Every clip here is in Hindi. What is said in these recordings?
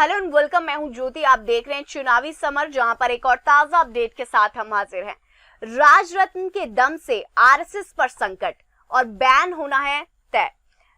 Hello and welcome. मैं हूं ज्योति। आप देख रहे हैं चुनावी समर, जहां पर एक और ताजा अपडेट के साथ हम हाजिर हैं। राजरत्न के दम से आरएसएस पर संकट और बैन होना है तय।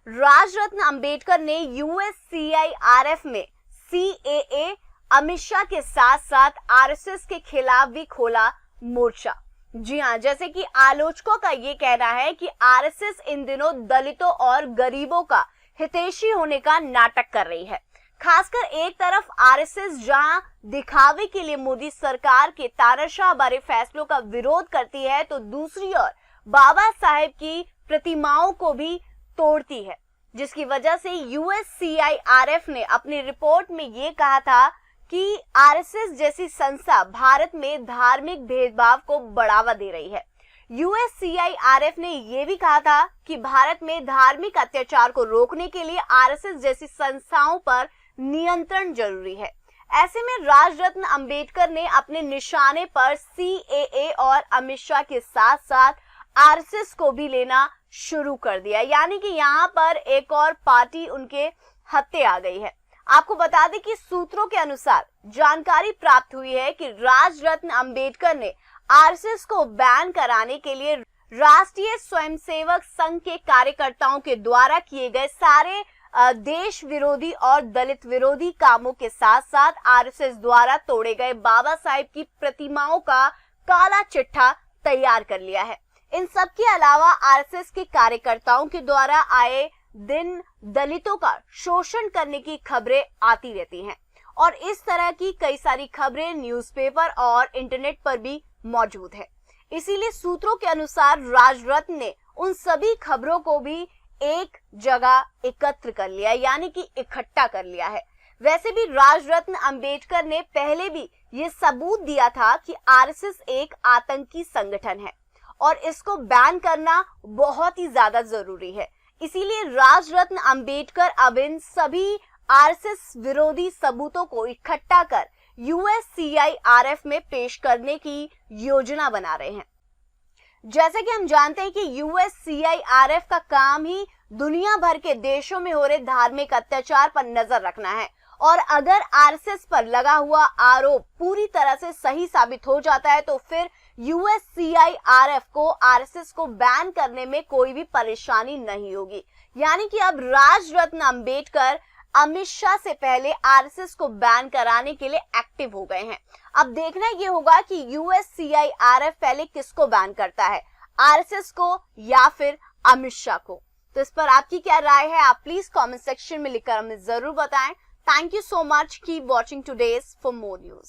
राजरत्न अंबेडकर ने यूएससीआईआरएफ में सीएए, अमित शाह के साथ साथ आरएसएस के खिलाफ भी खोला मोर्चा। जी हां, जैसे कि आलोचकों का ये कहना है कि आरएसएस इन दिनों दलितों और गरीबों का हितैषी होने का नाटक कर रही है। खासकर एक तरफ आरएसएस जहां दिखावे के लिए मोदी सरकार के तानाशाह भरे फैसलों का विरोध करती है, तो दूसरी ओर बाबा साहेब की प्रतिमाओं को भी तोड़ती है, जिसकी वजह से यूएससीआईआरएफ ने अपनी रिपोर्ट में ये कहा था कि आरएसएस जैसी संस्था भारत में धार्मिक भेदभाव को बढ़ावा दे रही है। यूएससीआईआरएफ ने यह भी कहा था कि भारत में धार्मिक अत्याचार को रोकने के लिए आरएसएस जैसी संस्थाओं पर नियंत्रण जरूरी है। ऐसे में राजरत्न अंबेडकर ने अपने निशाने पर सीएए और अमित शाह के साथ साथ आरएसएस को भी लेना शुरू कर दिया, यानी कि यहाँ पर एक और पार्टी उनके हत्थे आ गई है। आपको बता दें कि सूत्रों के अनुसार जानकारी प्राप्त हुई है कि राजरत्न अंबेडकर ने आरएसएस को बैन कराने के लिए राष्ट्रीय स्वयंसेवक संघ के कार्यकर्ताओं के द्वारा किए गए सारे देश विरोधी और दलित विरोधी कामों के साथ साथ आरएसएस द्वारा तोड़े गए बाबा साहेब की प्रतिमाओं का काला चिट्ठा तैयार कर लिया है। इन सब के अलावा आरएसएस के कार्यकर्ताओं के द्वारा आए दिन दलितों का शोषण करने की खबरें आती रहती हैं और इस तरह की कई सारी खबरें न्यूज़पेपर और इंटरनेट पर भी मौजूद है। इसीलिए सूत्रों के अनुसार राजरत्न ने उन सभी खबरों को भी एक जगह एकत्र कर लिया, यानी कि इकट्ठा कर लिया है। वैसे भी राजरत्न अंबेडकर ने पहले भी ये सबूत दिया था कि आरएसएस एक आतंकी संगठन है और इसको बैन करना बहुत ही ज्यादा जरूरी है। इसीलिए राजरत्न अंबेडकर अब इन सभी आरएसएस विरोधी सबूतों को इकट्ठा कर यूएससीआईआरएफ में पेश करने की योजना बना रहे हैं। जैसे कि हम जानते हैं कि यूएससीआईआरएफ का काम ही दुनिया भर के देशों में हो रहे धार्मिक अत्याचार पर नजर रखना है और अगर आरएसएस पर लगा हुआ आरोप पूरी तरह से सही साबित हो जाता है तो फिर यूएससीआईआरएफ को आरएसएस को बैन करने में कोई भी परेशानी नहीं होगी। यानी कि अब राजरत्न अंबेडकर अमित शाह से पहले आरएसएस को बैन कराने के लिए एक्टिव हो गए हैं। अब देखना ये होगा कि यूएससीआईआरएफ पहले किसको बैन करता है, आरएसएस को या फिर अमित शाह को। तो इस पर आपकी क्या राय है, आप प्लीज कमेंट सेक्शन में लिखकर हमें जरूर बताएं। Thank you so much. Keep watching today's for more news.